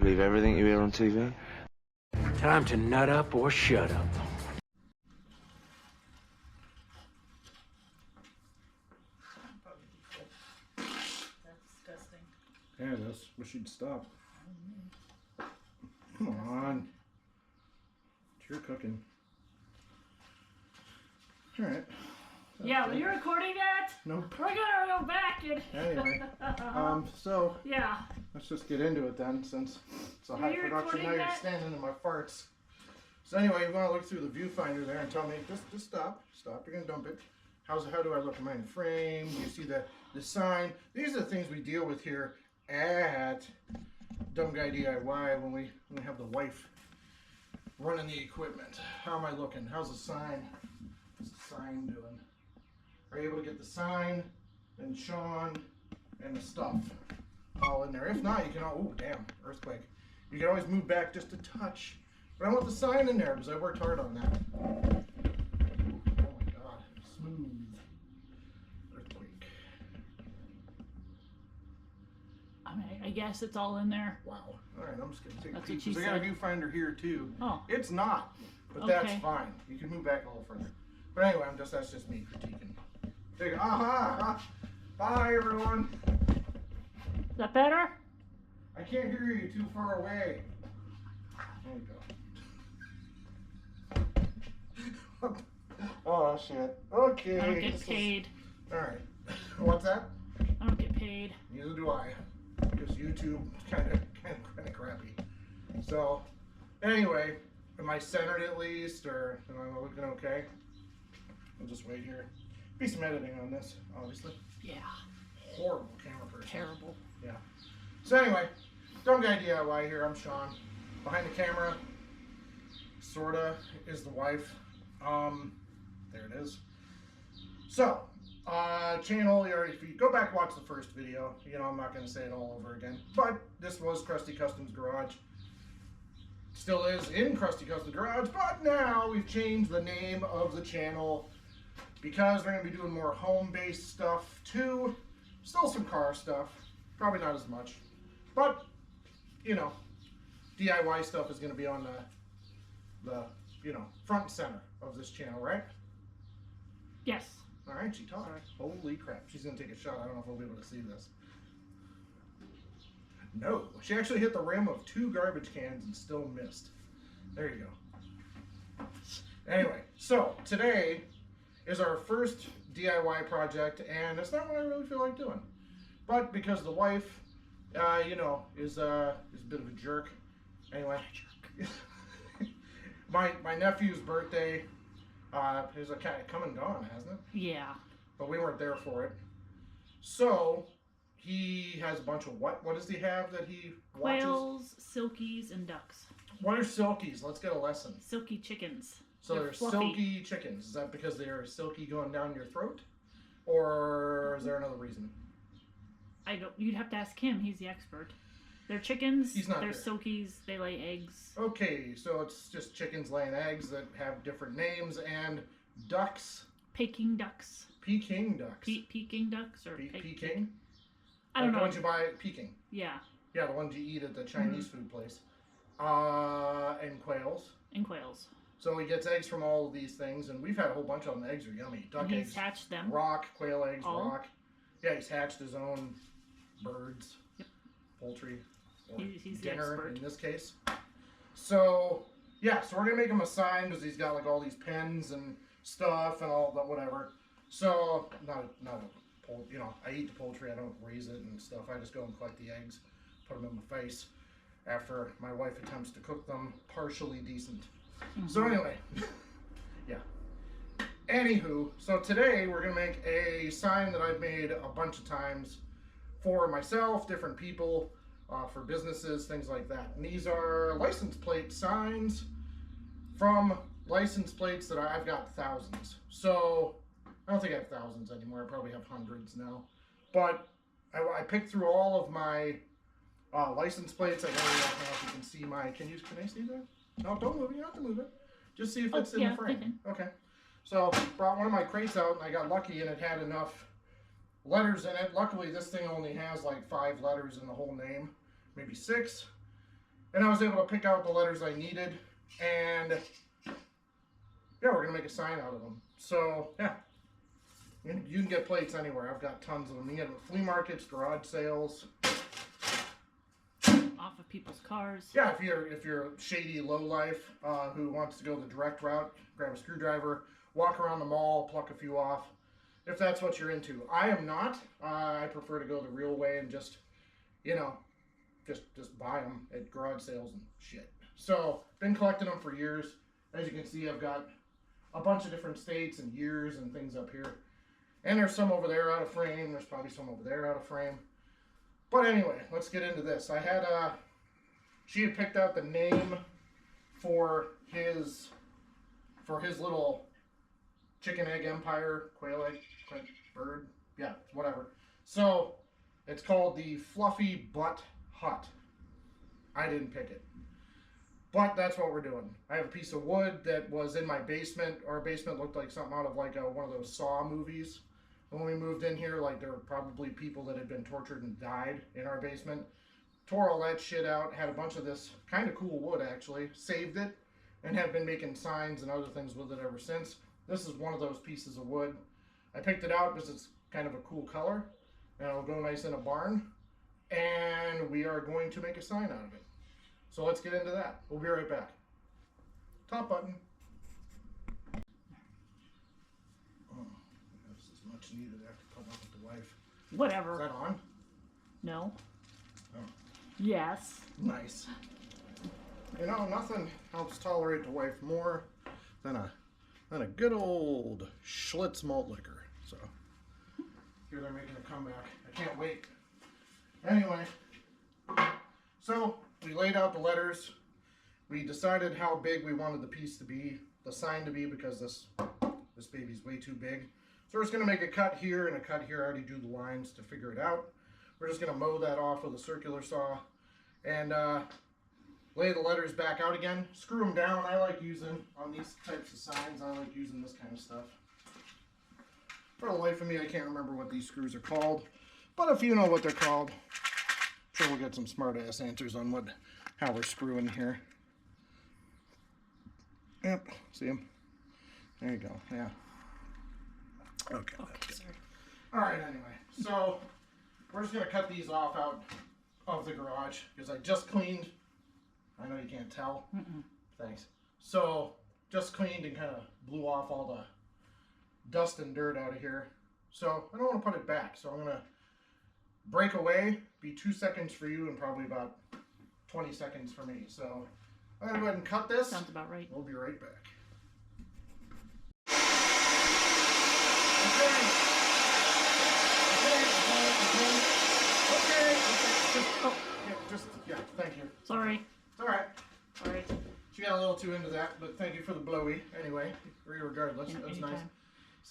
believe everything you hear on TV? Time to nut up or shut up. That's disgusting. Yeah, it is. Wish you'd stop. Come on. It's your cooking. Alright. Yeah, well, you're recording that? Nope. We're gonna go back and... Anyway. So, Yeah. let's just get into it then, since it's a high you production. recording Now you're that? standing in my farts. So anyway, you want to look through the viewfinder there and tell me, just stop. Stop. You're going to dump it. How do I look? Am I in frame? Do you see the sign? These are the things we deal with here at Dumb Guy DIY when we have the wife running the equipment. How am I looking? How's the sign? What's the sign doing? Are you able to get the sign and Sean and the stuff all in there? If not, you can oh damn, earthquake. You can always move back just a touch. But I want the sign in there because I worked hard on that. Oh my god, smooth. Earthquake. I mean, I guess it's all in there. Wow. Alright, I'm just gonna take That's a peek. what she 'Cause I got a said. viewfinder here too. Oh. It's not, but Okay. that's fine. You can move back a little further. But anyway, that's just me critiquing. There you go. Aha! Bye everyone. Is that better? I can't hear you too far away. There you go. Oh shit. Okay. I don't get paid. Alright. What's that? I don't get paid. Neither do I. Because YouTube kind of crappy. So, anyway, am I centered at least, or am I looking okay? I'll just wait here. Be some editing on this, obviously. Yeah. Horrible camera person. Terrible. Yeah. So anyway, Dumb Guy DIY here. I'm Sean. Behind the camera, sorta, is the wife. There it is. So, channel, if you go back and watch the first video, you know, I'm not going to say it all over again, but this was Krusty Customs Garage. Still is in Krusty Customs Garage, but now we've changed the name of the channel because we're going to be doing more home-based stuff too. Still some car stuff, probably not as much, but, you know, DIY stuff is going to be on the front and center of this channel, right? Yes. All right, she talked. Holy crap. She's going to take a shot. I don't know if I'll be able to see this. No. She actually hit the rim of 2 garbage cans and still missed. There you go. Anyway, so today is our first DIY project, and it's not what I really feel like doing. But because the wife, you know, is a bit of a jerk. Anyway, my nephew's birthday is a kind of come and gone, hasn't it? Yeah. But we weren't there for it. So he has a bunch of what? What does he have that he watches? Quails, silkies, and ducks. What are silkies? Let's get a lesson. Silky chickens. So They're they're fluffy. silky chickens. Is that because they're silky going down your throat? Or is there another reason? I don't. You'd have to ask him. He's the expert. They're chickens. He's not They're here. silkies. They lay eggs. Okay, so it's just chickens laying eggs that have different names, and ducks, Peking ducks. Peking ducks. Peking ducks or Peking? I don't The know. ones you buy at Peking. Yeah. Yeah, the ones you eat at the Chinese food place. And quails. And quails. So he gets eggs from all of these things, and we've had a whole bunch of them. The eggs are yummy. Duck And he's eggs, hatched them. rock, quail eggs, All? rock. Yeah, he's hatched his own birds, Yep. poultry, or He's the dinner expert. in this case. So yeah, so we're gonna make him a sign because he's got like all these pens and stuff and all that whatever. So not you know, I eat the poultry. I don't raise it and stuff. I just go and collect the eggs, put them in my face after my wife attempts to cook them partially decent. So anyway, yeah. Anywho, so today we're gonna make a sign that I've made a bunch of times for myself, different people, for businesses, things like that. And these are license plate signs from license plates that I've got thousands. So I don't think I have thousands anymore. I probably have hundreds now. But I picked through all of my license plates. I don't know if you can see my. Can I see that? No, don't move it. You don't have to move it. Just see if it's in yeah, the frame. okay. Okay. So brought one of my crates out, and I got lucky, and it had enough letters in it. Luckily, this thing only has like 5 letters in the whole name, maybe 6. And I was able to pick out the letters I needed, and yeah, we're gonna make a sign out of them. So yeah, you can get plates anywhere. I've got tons of them. You can get them at flea markets, garage sales. Off of people's cars. Yeah, if you're a shady lowlife who wants to go the direct route, grab a screwdriver, walk around the mall, pluck a few off. If that's what you're into. I am not. I prefer to go the real way and just, you know, just buy them at garage sales and shit. So, been collecting them for years. As you can see, I've got a bunch of different states and years and things up here. And there's some over there out of frame. There's probably some over there out of frame. But anyway, let's get into this. I had, she had picked out the name for his little chicken egg empire, quail egg, bird, yeah, whatever. So, it's called the Fluffy Butt Hut. I didn't pick it. But that's what we're doing. I have a piece of wood that was in my basement. Our basement looked like something out of like one of those Saw movies. When we moved in here, like there were probably people that had been tortured and died in our basement. Tore all that shit out, had a bunch of this kind of cool wood actually, saved it, and have been making signs and other things with it ever since. This is one of those pieces of wood. I picked it out because it's kind of a cool color, and it'll go nice in a barn, and we are going to make a sign out of it. So let's get into that. We'll be right back. Top button. Oh, this is much needed after putting up with the wife. Whatever. Is that on? No. Oh. Yes. Nice. You know, nothing helps tolerate the wife more than a good old Schlitz malt liquor. So here they're making a comeback. I can't wait. Anyway, so we laid out the letters. We decided how big we wanted the piece to be, the sign to be, because this baby's way too big. So we're just gonna make a cut here and a cut here. I already drew the lines to figure it out. We're just gonna mow that off with a circular saw and lay the letters back out again. Screw them down. I like using, on these types of signs, I like using this kind of stuff. For the life of me, I can't remember what these screws are called. But if you know what they're called, I'm sure we'll get some smart ass answers on how we're screwing here. Yep, see them? There you go, yeah. Okay. Okay, sorry. Alright, anyway, so we're just going to cut these off out of the garage because I just cleaned. I know you can't tell. Thanks. So, just cleaned and kind of blew off all the dust and dirt out of here. So, I don't want to put it back. So, I'm going to break away, be 2 seconds for you and probably about 20 seconds for me. So, I'm going to go ahead and cut this. Sounds about right. We'll be right back. Yeah, thank you. Sorry. It's alright. Sorry. She got a little too into that, but thank you for the blowy. Anyway, regardless, that was nice.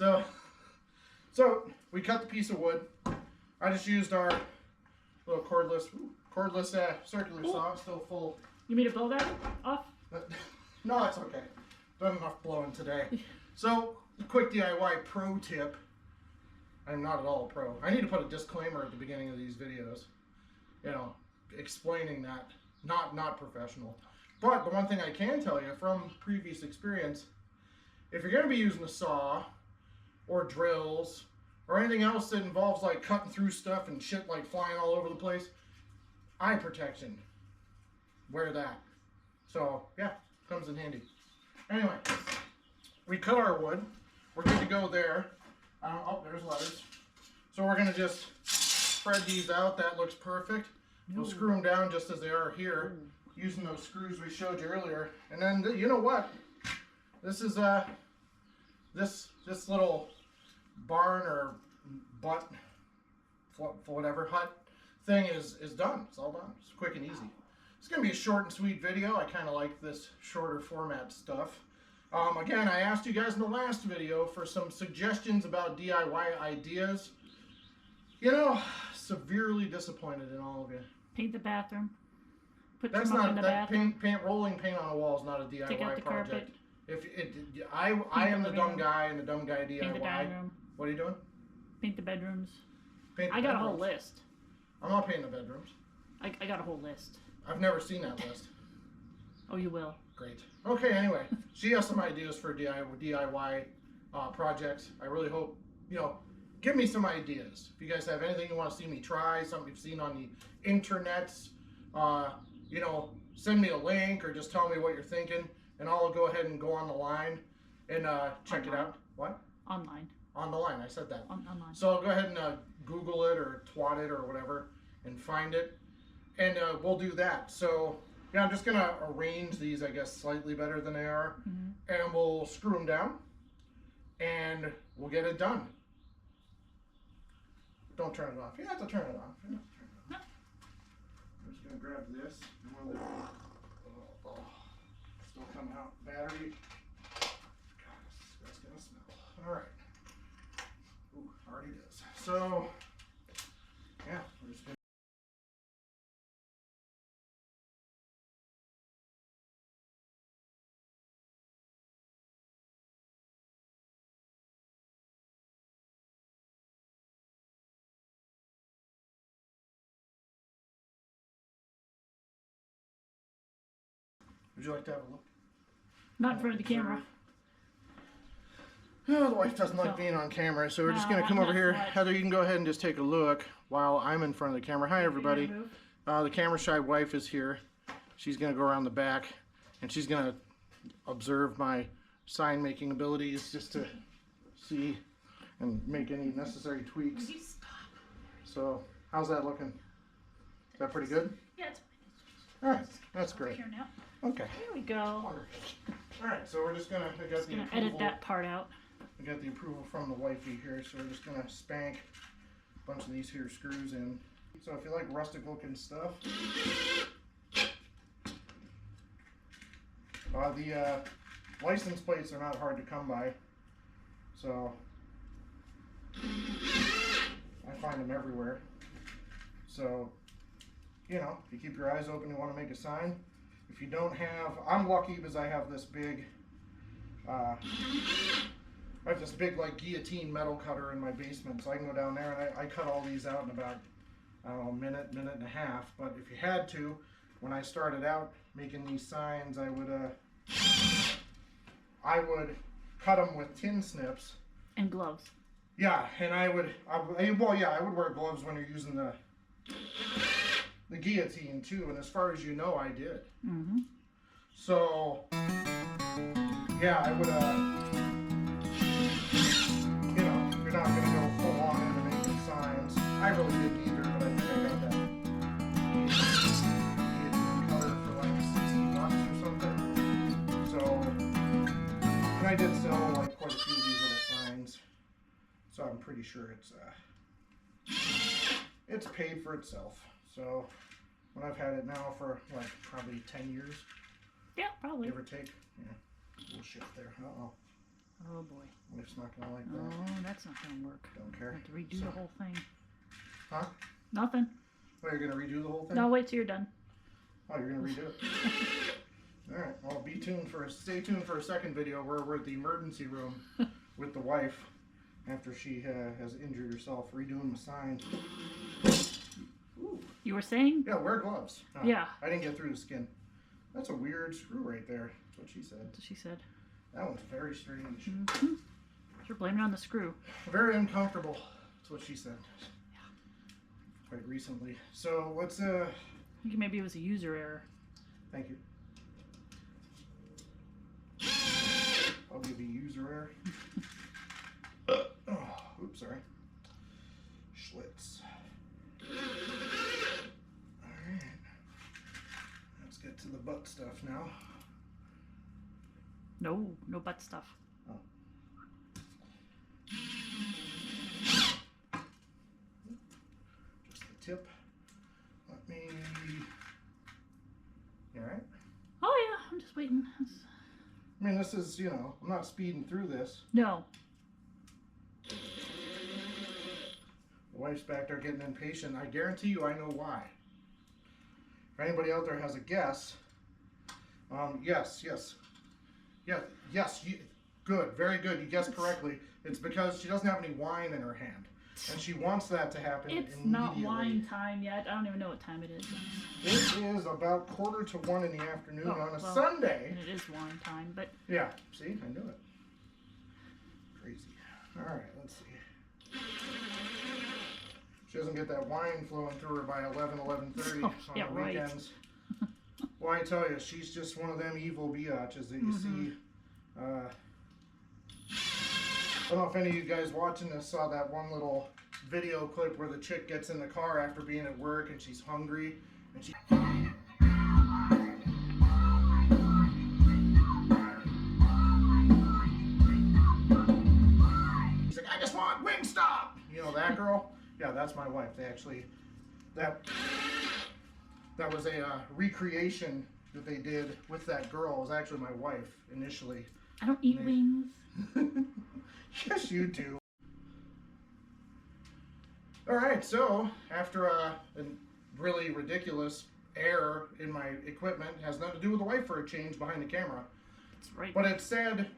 Anytime. So we cut the piece of wood. I just used our little cordless circular saw, still full. You mean to blow that off? No, it's okay. Done enough blowing today. So, quick DIY pro tip. I'm not at all a pro. I need to put a disclaimer at the beginning of these videos. You know, explaining that. Not professional. But the one thing I can tell you from previous experience, if you're going to be using a saw or drills or anything else that involves like cutting through stuff and shit like flying all over the place, eye protection. Wear that. So, yeah, comes in handy. Anyway, we cut our wood. We're good to go there. Oh, there's letters. So we're going to just spread these out. That looks perfect. We'll screw them down just as they are here, using those screws we showed you earlier. And then, you know what? This is this little barn or butt, whatever, hut thing is done. It's all done. It's quick and easy. It's going to be a short and sweet video. I kind of like this shorter format stuff. Again, I asked you guys in the last video for some suggestions about DIY ideas. You know, severely disappointed in all of you. Paint the bathroom. Put That's some up not in the that bathroom. rolling paint on a wall is not a DIY Take out the project. carpet. If it, I am the dumb guy and the dumb guy DIY. Paint the dining room. What are you doing? Paint the bedrooms. Paint the I got a bedrooms. whole list. I'm not painting the bedrooms. I got a whole list. I've never seen that list. Oh, you will. Great. Okay, anyway, she has some ideas for DIY projects. I really hope, give me some ideas. If you guys have anything you want to see me try, something you've seen on the internets, send me a link or just tell me what you're thinking, and I'll go ahead and go on the line and check it out. What? Online. On the line, I said that. Online. So I'll go ahead and Google it or twat it or whatever and find it, and we'll do that. So yeah, I'm just gonna arrange these, I guess, slightly better than they are, and we'll screw them down, and we'll get it done. Don't turn it off. You have to turn it off. You have to turn it off. I'm just gonna grab this. Still coming out. Battery. God, that's gonna smell. All right. Ooh, already does. So, yeah, we're just gonna. Would you like to have a look? Not in front of the camera. Oh, the wife doesn't like being on camera, so we're just going to come over here. Heather, you can go ahead and just take a look while I'm in front of the camera. Hi, everybody. The camera shy wife is here. She's going to go around the back, and she's going to observe my sign making abilities just to see and make any necessary tweaks. So, how's that looking? Is that pretty good? Yeah, it's all right, that's great. here now. Okay. Here we go. Wonderful. All right, so we're just gonna Edit that part out. We got the approval from the wifey here, so we're just gonna spank a bunch of these here screws in. So if you like rustic looking stuff, the license plates are not hard to come by, so I find them everywhere. So, if you keep your eyes open, you want to make a sign. If you don't have, I'm lucky because I have this big, like guillotine metal cutter in my basement, so I can go down there and I cut all these out in about, I don't know, a minute and a half. But if you had to, when I started out making these signs, I would cut them with tin snips. And gloves. Yeah, and I would wear gloves when you're using the guillotine too, and as far as you know, I did. So, yeah, I would, you're not going to go full on into making signs. I really didn't either, but I think I got that guillotine cutter for like $60 or something. So, and I did sell like quite a few of these little signs, so I'm pretty sure it's paid for itself. So, when I've had it now for like probably 10 years. Yeah, probably. Give or take. Yeah. Little shift there. Uh-oh. Oh boy. Wife's not gonna like that. Oh, that's not gonna work. Don't care. I have to redo the whole thing. Huh? Nothing. Oh, you're gonna redo the whole thing? No, wait till you're done. Oh, you're gonna redo it? Alright, well stay tuned for a second video where we're at the emergency room with the wife after she has injured herself redoing the sign. Ooh. You were saying? Yeah, wear gloves. Oh, yeah. I didn't get through the skin. That's a weird screw right there. That's what she said. That's what she said. That one's very strange. You're blaming it on the screw. Very uncomfortable. That's what she said. Yeah. Quite recently. So let's I think maybe it was a user error. Thank you. I'll give you user error. Oh, oops, sorry. Schlitz. Alright. Let's get to the butt stuff now. No butt stuff. Oh. Just the tip. Let me. You alright? Oh yeah, I'm just waiting. I mean, this is, I'm not speeding through this. No. The wife's back there getting impatient. I guarantee you I know why. If anybody out there has a guess, yes, good, very good. You guessed correctly. It's because she doesn't have any wine in her hand. and she wants that to happen It's immediately. not wine time yet. I don't even know what time it is. It is about 1:45 in the afternoon Oh, on a well, Sunday. And it is wine time, but Yeah, see, I knew it. Crazy. All right, let's see. She doesn't get that wine flowing through her by 11:30 on yeah, the right. weekends. Well, I tell you, she's just one of them evil biatches that you see. I don't know if any of you guys watching this saw that one little video clip where the chick gets in the car after being at work and she's hungry and she. She's like, I just want Wingstop! You know that girl? Yeah, that's my wife. They actually, that was a recreation that they did with that girl. It was actually my wife initially. I don't eat wings. Yes, you do. All right, so after a really ridiculous error in my equipment, has nothing to do with the wife for a change behind the camera, That's right. but it said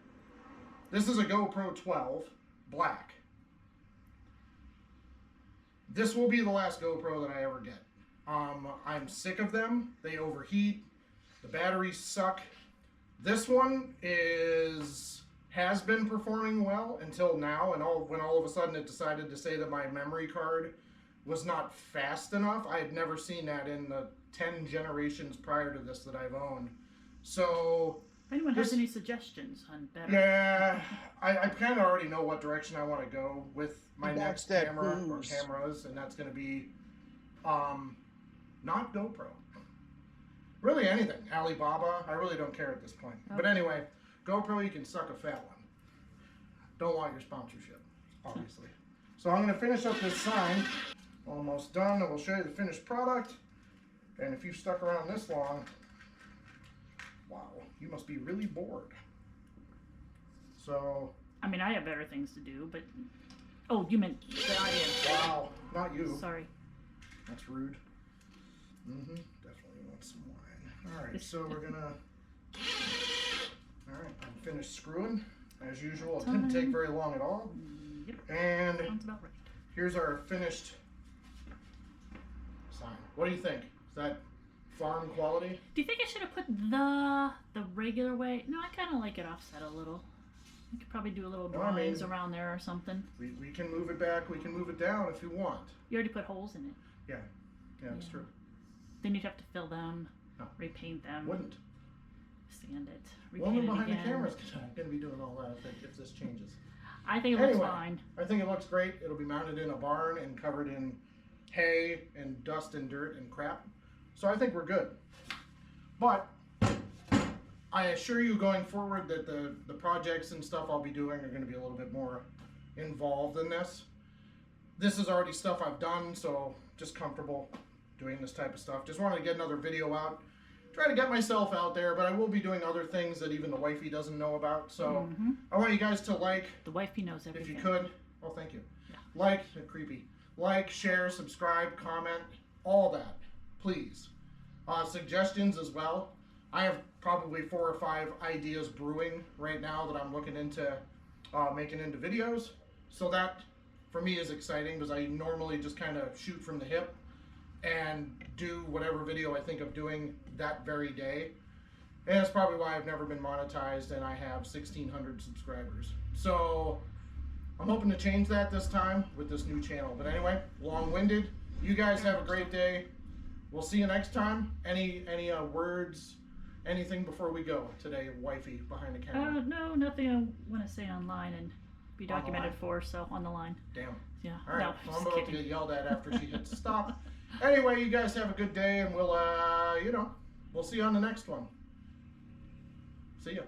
this is a GoPro 12 black. This will be the last GoPro that I ever get. I'm sick of them. They overheat. The batteries suck. This one has been performing well until now, and when all of a sudden it decided to say that my memory card was not fast enough. I had never seen that in the 10 generations prior to this that I've owned. So If anyone has any suggestions on better, yeah, I kind of already know what direction I want to go with my next that camera or booze. cameras, and that's going to be not GoPro. Really anything. Alibaba, I really don't care at this point. But anyway, GoPro, you can suck a fat one. Don't want your sponsorship, obviously. So I'm going to finish up this sign. Almost done, and we'll show you the finished product. And if you've stuck around this long, wow, you must be really bored. So, I mean, I have better things to do, but oh, you meant the audience. wow, not you. Sorry. That's rude. Definitely want some wine. All right, so we're gonna. All right, I'm finished screwing as usual. It didn't take very long at all. Yep, And sounds about right. here's our finished sign. What do you think? Is that farm quality? Do you think I should have put the regular way? No, I kind of like it offset a little. I could probably do a little No, I drawings mean- around there or something. We can move it back. We can move it down if you want. You already put holes in it. Yeah, it's Yeah. true. Then you'd have to fill them, No. repaint them, Wouldn't. sand it, Woman repaint it behind again. the camera's gonna be doing all that if this changes. I think it looks Anyway. fine. I think it looks great. It'll be mounted in a barn and covered in hay and dust and dirt and crap. So I think we're good. But I assure you going forward that the projects and stuff I'll be doing are going to be a little bit more involved in this. This is already stuff I've done, so just comfortable doing this type of stuff. Just wanted to get another video out. Try to get myself out there, but I will be doing other things that even the wifey doesn't know about. So I want you guys to like, The wifey knows if everything. you could. Oh, thank you. Yeah. Like, creepy. Like, share, subscribe, comment, all that, please. Suggestions as well. I have probably 4 or 5 ideas brewing right now that I'm looking into making into videos. So that, for me, is exciting because I normally just kind of shoot from the hip and do whatever video I think of doing that very day. And that's probably why I've never been monetized and I have 1,600 subscribers. So I'm hoping to change that this time with this new channel. But anyway, long-winded. You guys have a great day. We'll see you next time. Any words, anything before we go today, wifey behind the camera? No, nothing I want to say online and be On the documented line? for, so on the line. Damn. Yeah. All right. No, Well, I'm just about to kidding. get yelled at after she hits stop. Anyway, you guys have a good day, and we'll see you on the next one. See ya.